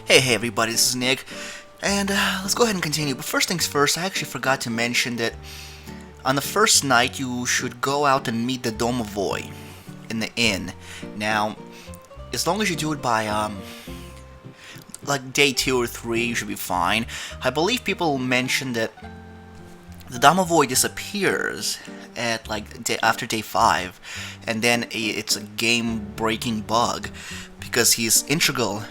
Hey everybody, this is Nick, and let's go ahead and continue. But first things first, I actually forgot to mention that on the first night you should go out and meet the Domovoy in the inn. Now, as long as you do it by like day 2 or 3, you should be fine. I believe people mentioned that the Domovoy disappears at after day 5, and then it's a game-breaking bug because he's integral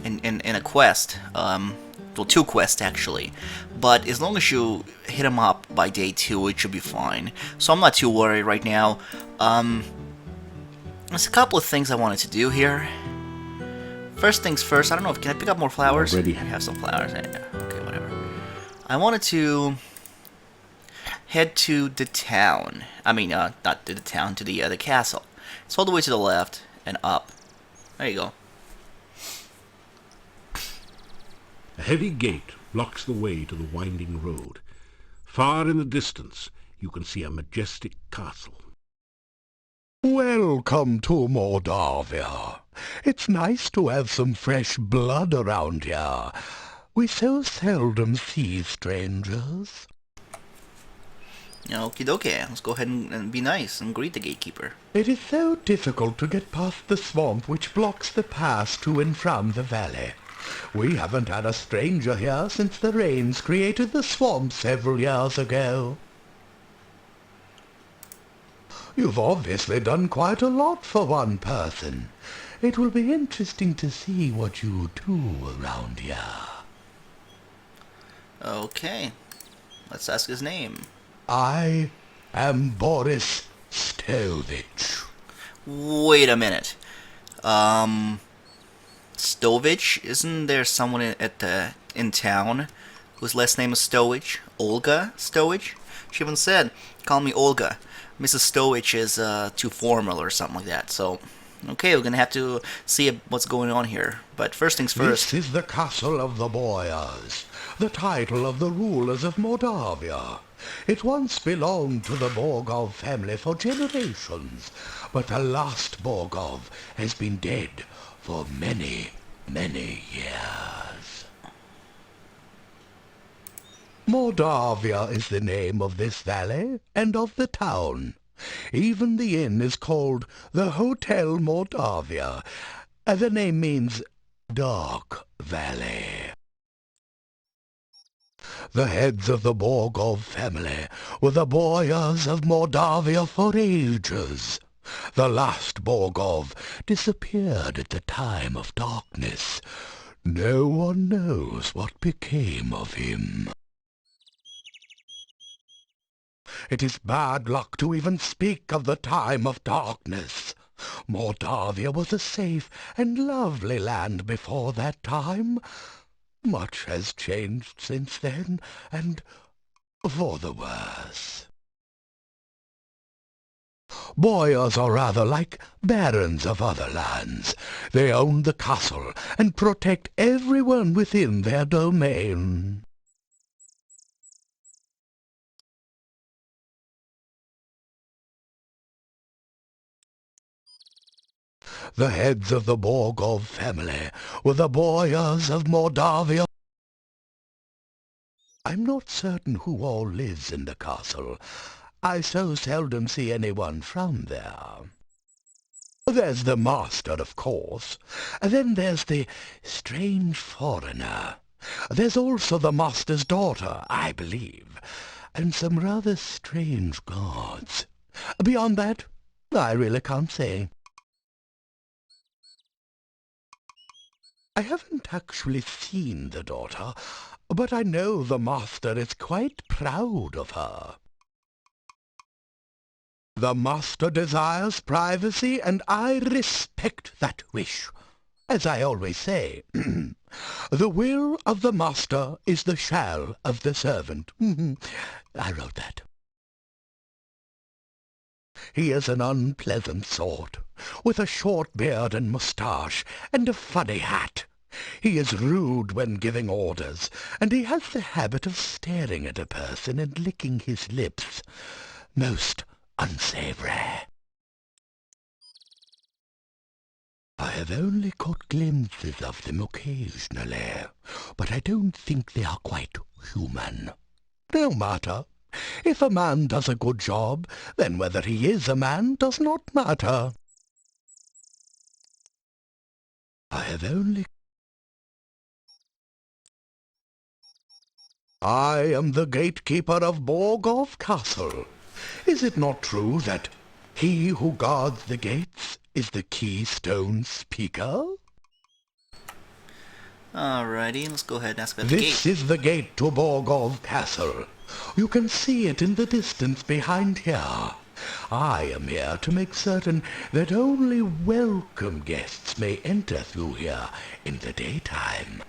in a quest, well, 2 quests actually. But as long as you hit him up by day 2, it should be fine. So I'm not too worried right now. There's a couple of things I wanted to do here. First things first, I don't know if can I pick up more flowers? Already. I have some flowers. Okay, whatever. I wanted to head to the town. I mean, not to the town, to the castle. It's all the way to the left and up. There you go. A heavy gate blocks the way to the winding road. Far in the distance, you can see a majestic castle. Welcome to Moldavia. It's nice to have some fresh blood around here. We so seldom see strangers. Okie dokie, let's go ahead and be nice and greet the gatekeeper. It is so difficult to get past the swamp which blocks the pass to and from the valley. We haven't had a stranger here since the rains created the swamp several years ago. You've obviously done quite a lot for one person. It will be interesting to see what you do around here. Okay, let's ask his name. I am Boris Stovich. Wait a minute. Stovich? Isn't there someone in town whose last name is Stowich? Olga Stowich? She even said, call me Olga. Mrs. Stowich is too formal or something like that, so... Okay, we're gonna have to see what's going on here. But first things first... This is the castle of the Boyars, the title of the rulers of Moldavia. It once belonged to the Borgov family for generations, but the last Borgov has been dead for many, many years. Moldavia is the name of this valley and of the town. Even the inn is called the Hotel Moldavia. The name means Dark Valley. The heads of the Borgov family were the Boyars of Moldavia for ages. The last Borgov disappeared at the time of darkness. No one knows what became of him. It is bad luck to even speak of the time of darkness. Moldavia was a safe and lovely land before that time. Much has changed since then, and for the worse. Boyars are rather like barons of other lands. They own the castle and protect everyone within their domain. The heads of the Borgov family were the Boyars of Moldavia. I'm not certain who all lives in the castle. I so seldom see anyone from there. There's the master, of course. Then there's the strange foreigner. There's also the master's daughter, I believe, and some rather strange guards. Beyond that, I really can't say. I haven't actually seen the daughter, but I know the master is quite proud of her. The master desires privacy, and I respect that wish. As I always say, the will of the master is the shall of the servant. I wrote that. He is an unpleasant sort, with a short beard and moustache, and a funny hat. He is rude when giving orders, and he has the habit of staring at a person and licking his lips. Most unsavory. I have only caught glimpses of them occasionally, but I don't think they are quite human. No matter. If a man does a good job, then whether he is a man does not matter. I have only... I am the gatekeeper of Borgov Castle. Is it not true that he who guards the gates is the keystone speaker? Alrighty, let's go ahead and ask about the This gate. is the gate to Borgov Castle. You can see it in the distance behind here. I am here to make certain that only welcome guests may enter through here in the daytime.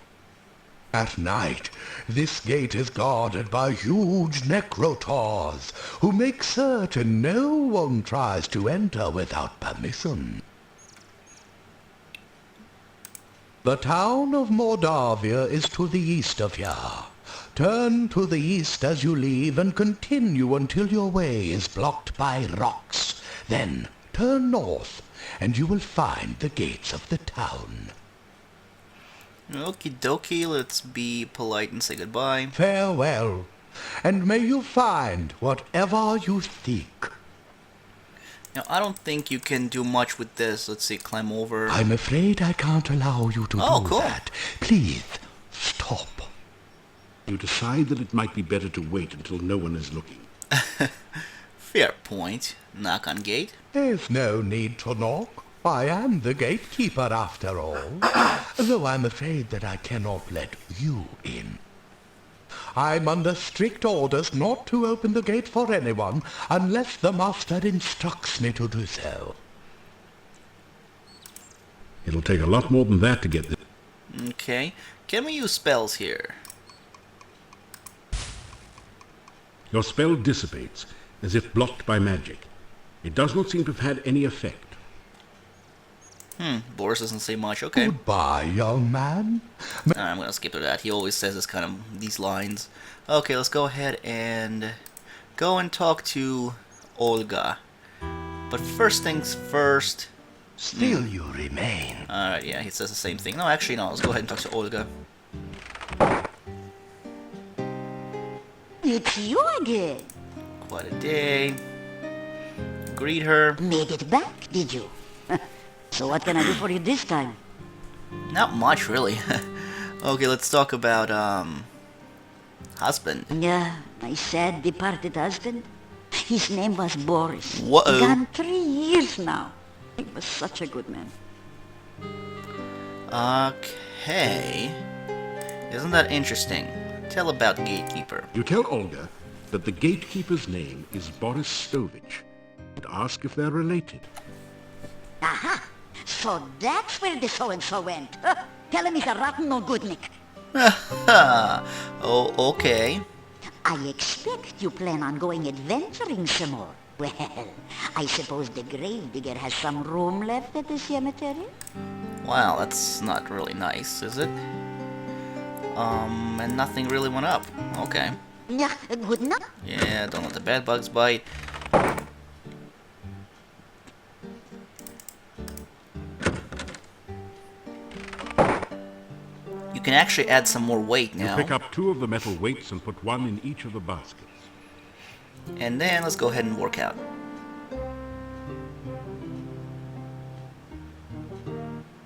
At night, this gate is guarded by huge necrotaurs, who make certain no one tries to enter without permission. The town of Mordavia is to the east of here. Turn to the east as you leave and continue until your way is blocked by rocks. Then turn north and you will find the gates of the town. Okie dokie, let's be polite and say goodbye. Farewell, and may you find whatever you seek. Now, I don't think you can do much with this. Let's see, climb over. I'm afraid I can't allow you to do cool. that. Please, stop. You decide that it might be better to wait until no one is looking. Fair point. Knock on gate. There's no need to knock. I am the gatekeeper after all, though I'm afraid that I cannot let you in. I'm under strict orders not to open the gate for anyone unless the master instructs me to do so. It'll take a lot more than that to get this. Okay. Can we use spells here? Your spell dissipates, as if blocked by magic. It does not seem to have had any effect. Boris doesn't say much. Okay. Goodbye, young man. I'm gonna skip to that. He always says this kind of these lines. Okay, let's go ahead and go and talk to Olga. But first things first. Still you remain. Alright, yeah, he says the same thing. No, actually, no. Let's go ahead and talk to Olga. It's you again. Quite a day. Greet her. Made it back, did you? So what can I do for you this time? Not much, really. Okay, let's talk about, husband. Yeah, my sad departed husband. His name was Boris. Whoa. Gone 3 years now. He was such a good man. Okay. Isn't that interesting? Tell about Gatekeeper. You tell Olga that the gatekeeper's name is Boris Stovich, and ask if they're related. Aha! So that's where the so-and-so went. Tell him he's a rotten no goodnik. Oh, okay. I expect you plan on going adventuring some more. Well, I suppose the gravedigger has some room left at the cemetery? Wow, that's not really nice, is it? And nothing really went up. Okay. Yeah, good enough. Yeah, don't let the bed bugs bite. You can actually add some more weight You now. pick up 2 of the metal weights and put 1 in each of the baskets. And then let's go ahead and work out.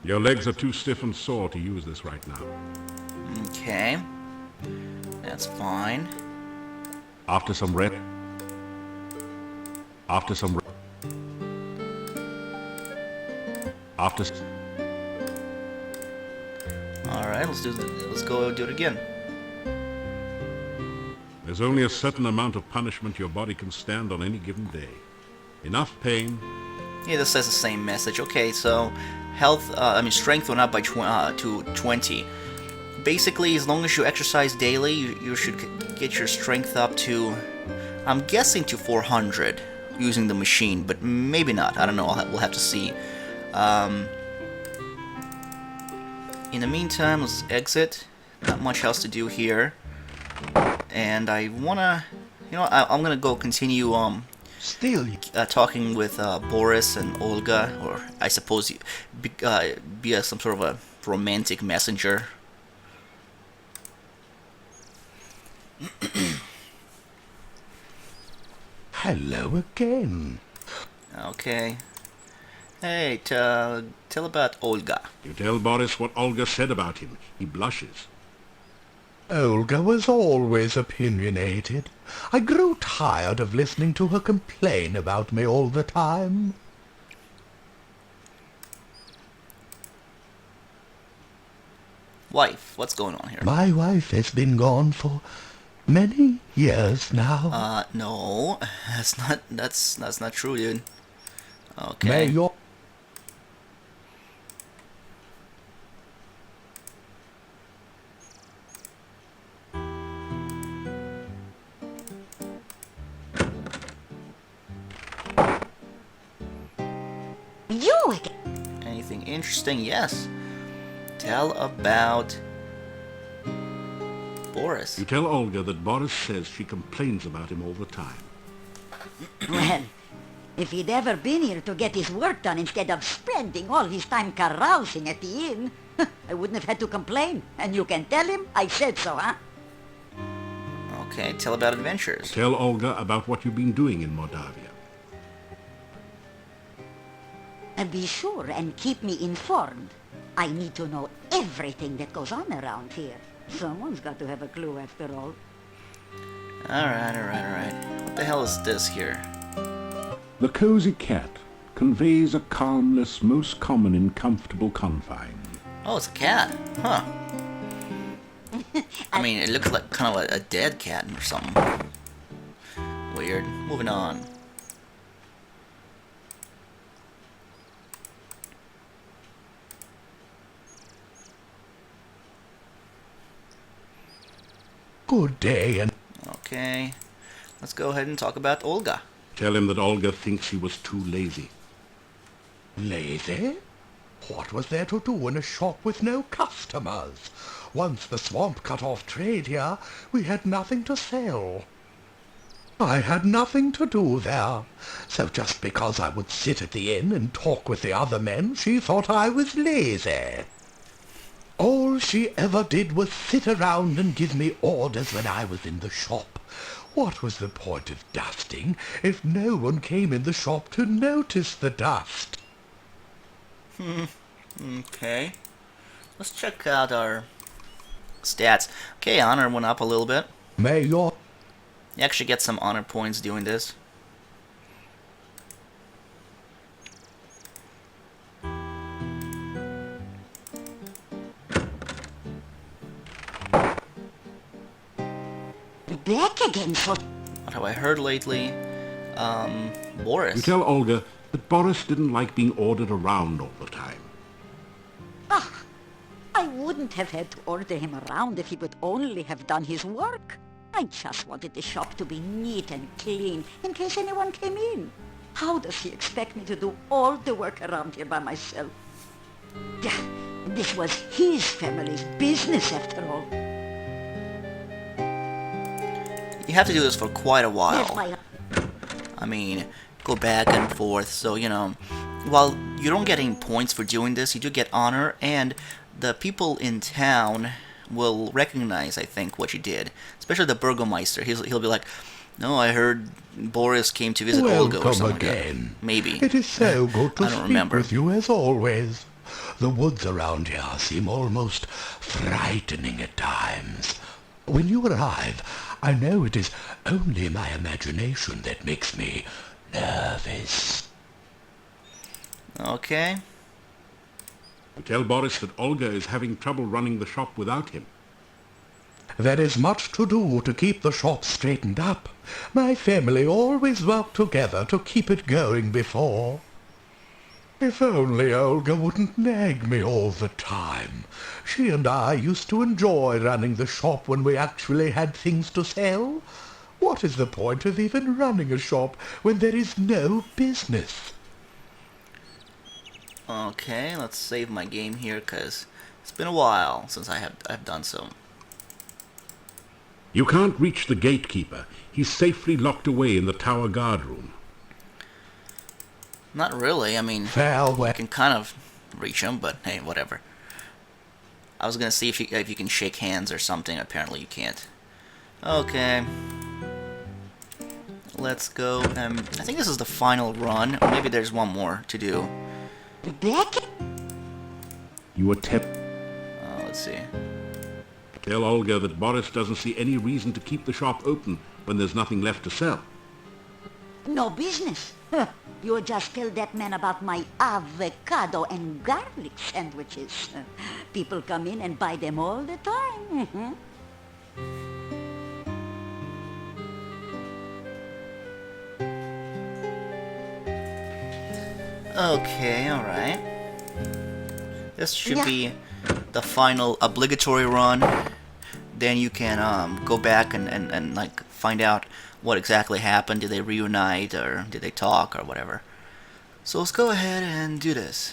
Your legs are too stiff and sore to use this right now. Okay. That's fine. After some rest. After some rest. After. Alright, let's go do it again. There's only a certain amount of punishment your body can stand on any given day. Enough pain. Yeah, this says the same message. Okay, so strength went up by to 20. Basically, as long as you exercise daily, you should get your strength up to, I'm guessing, to 400 using the machine, but maybe not. I don't know. We'll have to see. In the meantime, let's exit. Not much else to do here. And I wanna, I'm gonna go continue Still, talking with Boris and Olga, or I suppose be some sort of a romantic messenger. hello again. Okay. Hey, tell about Olga. You tell Boris what Olga said about him. He blushes. Olga was always opinionated. I grew tired of listening to her complain about me all the time. Wife, what's going on here? My wife has been gone for many years now. No, that's not true, dude. May Okay. your You again? Anything interesting? Yes. Tell about Boris. You tell Olga that Boris says she complains about him all the time. Well, if he'd ever been here to get his work done instead of spending all his time carousing at the inn, I wouldn't have had to complain. And you can tell him I said so, huh? Okay, tell about adventures. Tell Olga about what you've been doing in Moldavia. And be sure and keep me informed. I need to know everything that goes on around here. Someone's got to have a clue after all. Alright. What the hell is this here? The cozy cat conveys a calmness most common in comfortable confines. Oh, it's a cat. Huh. I mean, it looks like kind of a dead cat or something. Weird. Moving on. good day and Okay. Let's go ahead and talk about Olga. Tell him that Olga thinks he was too lazy. lazy? What was there to do in a shop with no customers? Once the swamp cut off trade here, we had nothing to sell. I had nothing to do there, so just because I would sit at the inn and talk with the other men, she thought I was lazy. All she ever did was sit around and give me orders when I was in the shop. What was the point of dusting if no one came in the shop to notice the dust? Okay. Let's check out our stats. Okay, honor went up a little bit. May your You actually get some honor points doing this. Back again for... What have I heard lately? Boris. You tell Olga that Boris didn't like being ordered around all the time. Ah, I wouldn't have had to order him around if he would only have done his work. I just wanted the shop to be neat and clean in case anyone came in. How does he expect me to do all the work around here by myself? Yeah, this was his family's business after all. You have to do this for quite a That's while. why I mean, go back and forth. So, you know, while you don't get any points for doing this, you do get honor, and the people in town will recognize, I think, what you did. Especially the Burgomeister. He'll be like, no, I heard Boris came to visit Olga or welcome something again. like that. Maybe. It is so good to I don't speak remember. with you as always. The woods around here seem almost frightening at times. When you arrive, I know it is only my imagination that makes me nervous. Okay. You tell Boris that Olga is having trouble running the shop without him. There is much to do to keep the shop straightened up. My family always worked together to keep it going before. If only Olga wouldn't nag me all the time. She and I used to enjoy running the shop when we actually had things to sell. What is the point of even running a shop when there is no business? Okay, let's save my game here, because it's been a while since I've done so. You can't reach the gatekeeper. He's safely locked away in the tower guard room. Not really. I mean, you Farewell. can kind of reach him, but hey, whatever. I was gonna see if you can shake hands or something. Apparently, you can't. Okay. Let's go. I think this is the final run, or maybe there's one more to do. Becky? You attempt. Let's see. Tell Olga that Boris doesn't see any reason to keep the shop open when there's nothing left to sell. No business. Huh. You just tell that man about my avocado and garlic sandwiches. People come in and buy them all the time. Okay, alright. This should be the final obligatory run. Then you can go back and like find out what exactly happened. Did they reunite or did they talk or whatever? So let's go ahead and do this.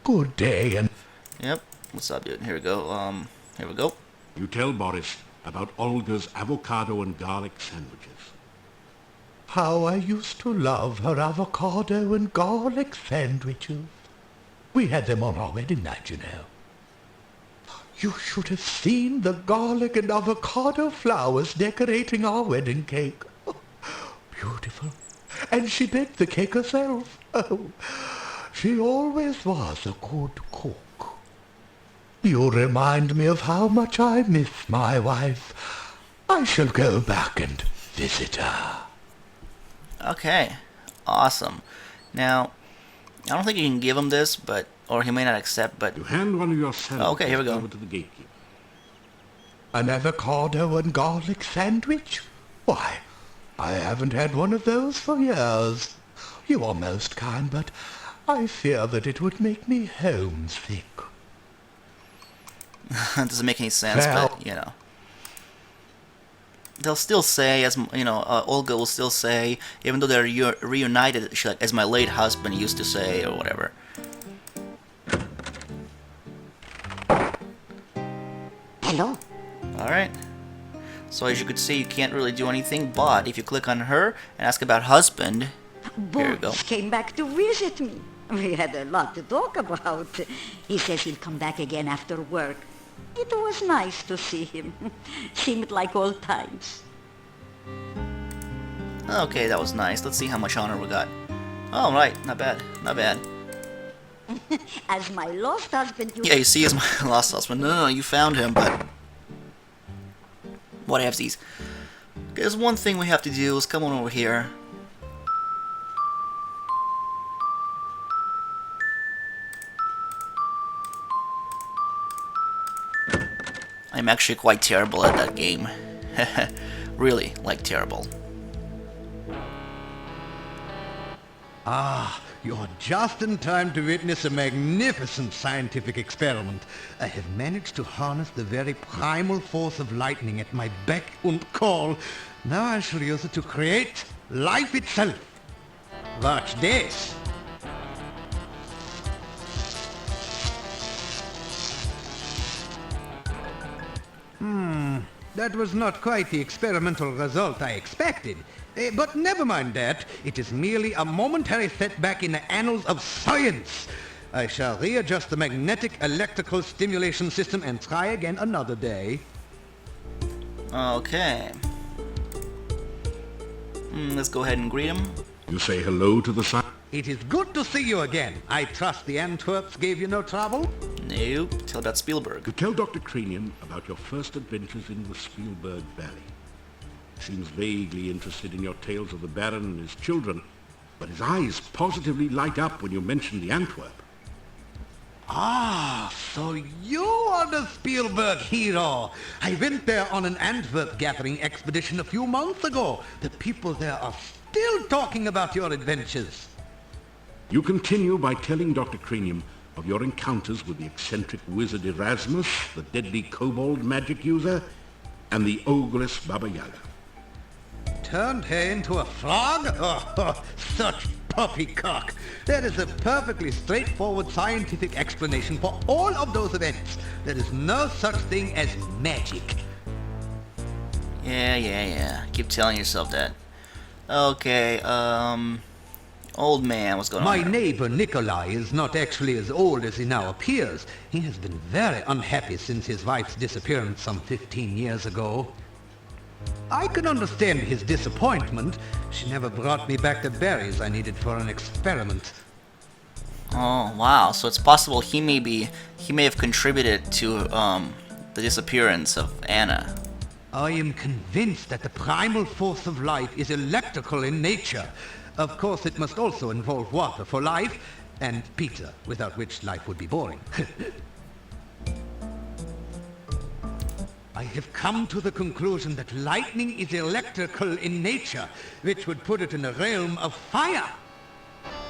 Good day, and Yep. What's up, dude? Here we go. Here we go. You tell Boris about Olga's avocado and garlic sandwiches. how I used to love her avocado and garlic sandwiches. We had them on our wedding night, you know. You should have seen the garlic and avocado flowers decorating our wedding cake. Oh, beautiful. And she baked the cake herself. Oh, she always was a good cook. You remind me of how much I miss my wife. I shall go back and visit her. Okay. Awesome. Now, I don't think you can give him this, but or he may not accept, but You hand one of your sandwiches Okay, here we go. over to the gatekeeper. An avocado and garlic sandwich? Why, I haven't had one of those for years. You are most kind, but I fear that it would make me homesick. it doesn't make any sense, Well- but, you know. They'll still say, as you know, Olga will still say, even though they're reunited, she, like, as my late husband used to say, or whatever. Hello? Alright. So as you could see, you can't really do anything, but if you click on her and ask about husband, here you go. Boris came back to visit me. We had a lot to talk about. He says he'll come back again after work. It was nice to see him. Seemed like old times. Okay, that was nice. Let's see how much honor we got. Oh, right. Not bad. Not bad. As my lost husband, you... Yeah, you see, as my lost husband. No, you found him, but... What these? Okay, there's one thing we have to do. Let's come on over here. I'm actually quite terrible at that game. Really, like terrible. Ah, you're just in time to witness a magnificent scientific experiment. I have managed to harness the very primal force of lightning at my beck and call. Now I shall use it to create life itself. Watch this. That was not quite the experimental result I expected. But never mind that. It is merely a momentary setback in the annals of science. I shall readjust the magnetic electrical stimulation system and try again another day. Okay. Let's go ahead and greet him. You say hello to the sun. It is good to see you again. I trust the Antwerps gave you no trouble? Nope. Tell about Spielberg. You tell Dr. Cranium about your first adventures in the Spielberg Valley. He seems vaguely interested in your tales of the Baron and his children, but his eyes positively light up when you mention the Antwerp. Ah, so you are the Spielberg hero. I went there on an Antwerp gathering expedition a few months ago. The people there are still talking about your adventures. You continue by telling Dr. Cranium of your encounters with the eccentric wizard Erasmus, the deadly kobold magic user, and the ogress Baba Yaga. Turned her into a frog? Oh, such poppycock. There is a perfectly straightforward scientific explanation for all of those events. There is no such thing as magic. Yeah. Keep telling yourself that. Okay, old man, what's going on My here? neighbor Nikolai is not actually as old as he now appears. He has been very unhappy since his wife's disappearance some 15 years ago. I can understand his disappointment. She never brought me back the berries I needed for an experiment. Oh, wow. So it's possible he may have contributed to the disappearance of Anna. I am convinced that the primal force of life is electrical in nature. Of course, it must also involve water for life, and pizza, without which life would be boring. I have come to the conclusion that lightning is electrical in nature, which would put it in the realm of fire.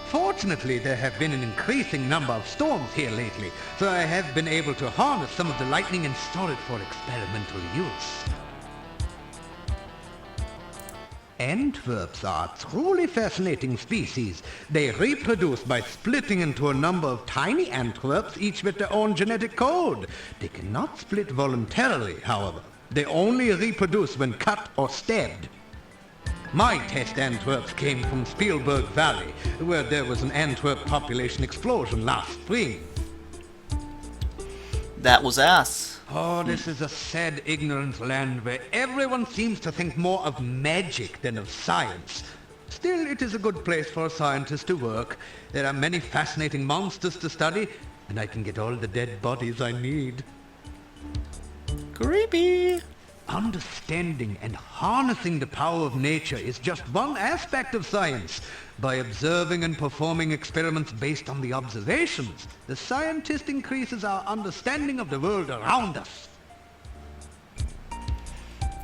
Fortunately, there have been an increasing number of storms here lately, so I have been able to harness some of the lightning and store it for experimental use. Antwerps are a truly fascinating species. They reproduce by splitting into a number of tiny Antwerps, each with their own genetic code. They cannot split voluntarily, however. They only reproduce when cut or stabbed. My test Antwerps came from Spielberg Valley, where there was an Antwerp population explosion last spring. That was us. Oh, this is a sad, ignorant land where everyone seems to think more of magic than of science. Still, it is a good place for a scientist to work. There are many fascinating monsters to study, and I can get all the dead bodies I need. Creepy. Understanding and harnessing the power of nature is just one aspect of science. By observing and performing experiments based on the observations, the scientist increases our understanding of the world around us.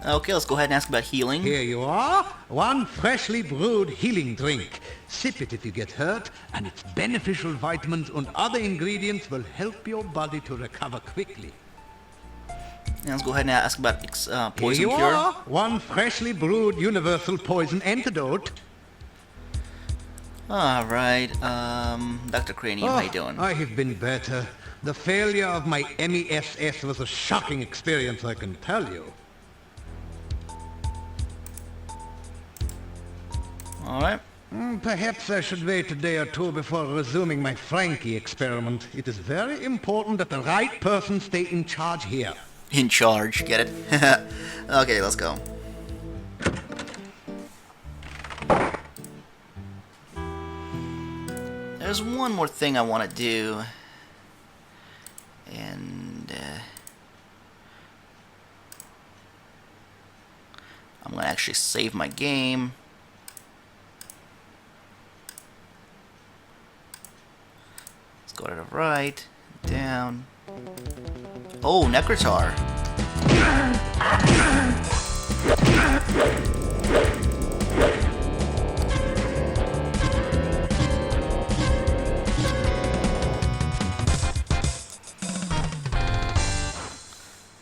Okay, let's go ahead and ask about healing. Here you are, one freshly brewed healing drink. Sip it if you get hurt, and its beneficial vitamins and other ingredients will help your body to recover quickly. And let's go ahead and ask about poison Here you cure. are, one freshly brewed universal poison antidote. Alright, Dr. Cranium, how you doing? I have been better. The failure of my MESS was a shocking experience, I can tell you. Alright. Perhaps I should wait a day or two before resuming my Frankie experiment. It is very important that the right person stay in charge here. In charge, get it? Okay, let's go. There's one more thing I want to do. And I'm going to actually save my game. Let's go to the right, down. Oh, Necrotar.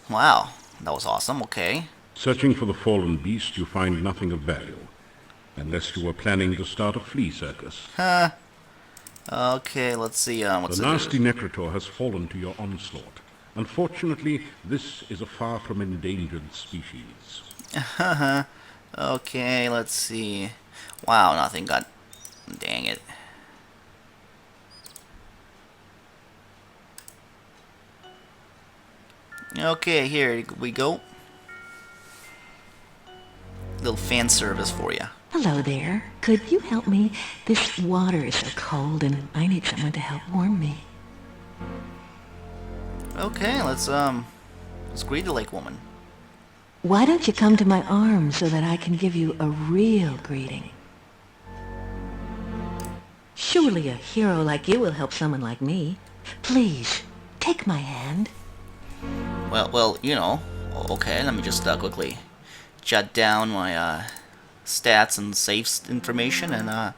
Wow, that was awesome. Okay. Searching for the fallen beast, you find nothing of value. Unless you were planning to start a flea circus. Okay, let's see. What's The it nasty do? Necrotor has fallen to your onslaught. Unfortunately, this is a far from endangered species. Okay, let's see. Wow, nothing got. Dang it. Okay, here we go. Little fan service for you. Hello there. Could you help me? This water is so cold and I need someone to help warm me. Okay, let's greet the lake woman. Why don't you come to my arms so that I can give you a real greeting? Surely a hero like you will help someone like me. Please, take my hand. Well, you know. Okay, let me just quickly jot down my stats and saves information, and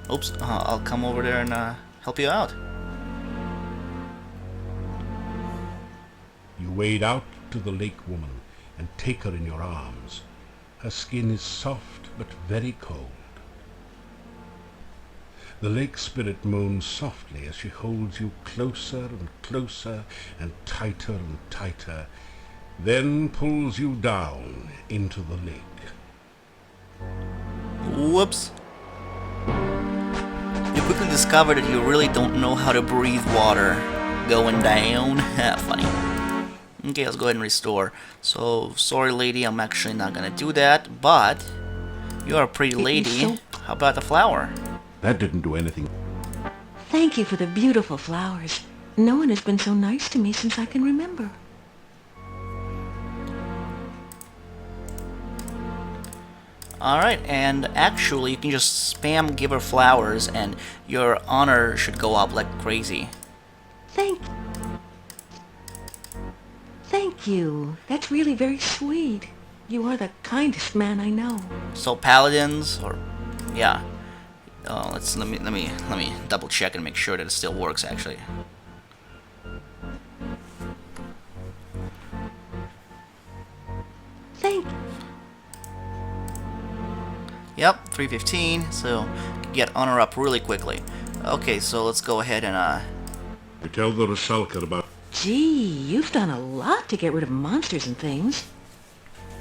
oops, I'll come over there and help you out. You wade out to the lake woman and take her in your arms. Her skin is soft but very cold. The lake spirit moans softly as she holds you closer and closer and tighter, then pulls you down into the lake. Whoops. You quickly discover that you really don't know how to breathe water. Going down. Funny. Okay, let's go ahead and restore. So, sorry lady, I'm actually not gonna do that, but you're a pretty lady. How about the flower? That didn't do anything. Thank you for the beautiful flowers. No one has been so nice to me since I can remember. Alright, and actually you can just spam give her flowers and your honor should go up like crazy. Thank you. That's really very sweet. You are the kindest man I know. So paladins, or yeah. Let me double check and make sure that it still works actually. Thank you. Yep, 315, so get honor up really quickly. Okay, so let's go ahead and You tell the Rusalka about... Gee, you've done a lot to get rid of monsters and things.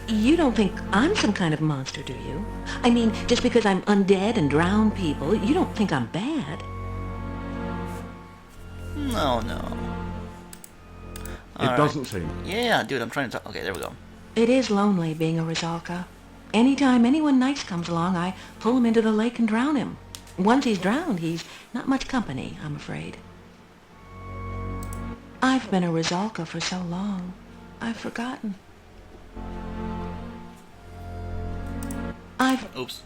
You don't think I'm some kind of monster, do you? I mean, just because I'm undead and drown people, you don't think I'm bad? no. It doesn't seem. Yeah, dude, I'm trying to talk. Okay, there we go. It is lonely being a Rizalka. Anytime anyone nice comes along, I pull him into the lake and drown him. Once he's drowned, he's not much company, I'm afraid. I've been a Rizalka for so long, I've forgotten. Oops.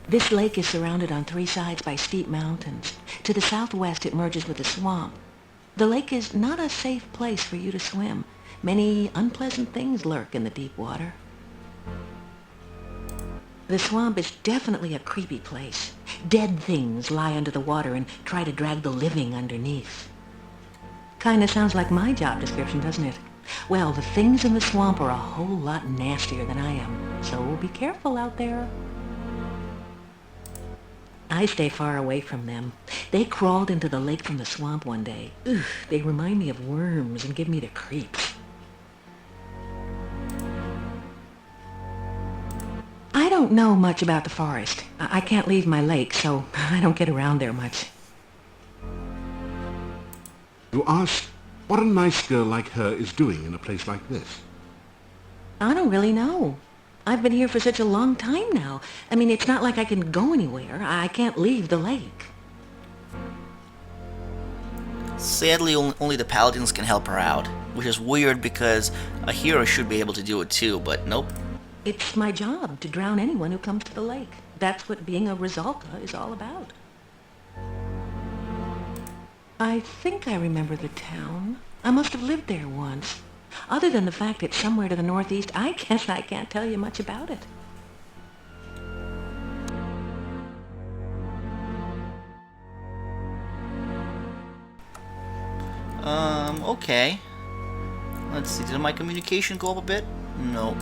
This lake is surrounded on 3 sides by steep mountains. To the southwest, it merges with a swamp. The lake is not a safe place for you to swim. Many unpleasant things lurk in the deep water. The swamp is definitely a creepy place. Dead things lie under the water and try to drag the living underneath. Kinda sounds like my job description, doesn't it? Well, the things in the swamp are a whole lot nastier than I am, so be careful out there. I stay far away from them. They crawled into the lake from the swamp one day. Ugh, they remind me of worms and give me the creeps. I don't know much about the forest. I can't leave my lake, so I don't get around there much. You asked what a nice girl like her is doing in a place like this. I don't really know. I've been here for such a long time now. I mean, it's not like I can go anywhere. I can't leave the lake. Sadly, only the paladins can help her out, which is weird because a hero should be able to do it too, but nope. It's my job to drown anyone who comes to the lake. That's what being a Rizalka is all about. I think I remember the town. I must have lived there once. Other than the fact it's somewhere to the northeast, I guess I can't tell you much about it. Okay. Let's see, did my communication go up a bit? No.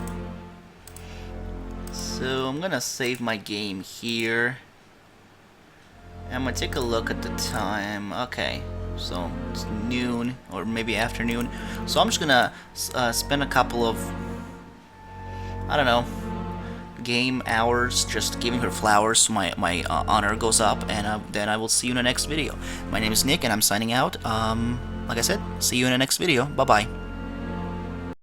So I'm gonna save my game here. I'm gonna take a look at the time. Okay, so it's noon or maybe afternoon. So I'm just gonna spend a couple of, I don't know, game hours just giving her flowers so my honor goes up, and then I will see you in the next video. My name is Nick and I'm signing out. Like I said, see you in the next video. Bye bye.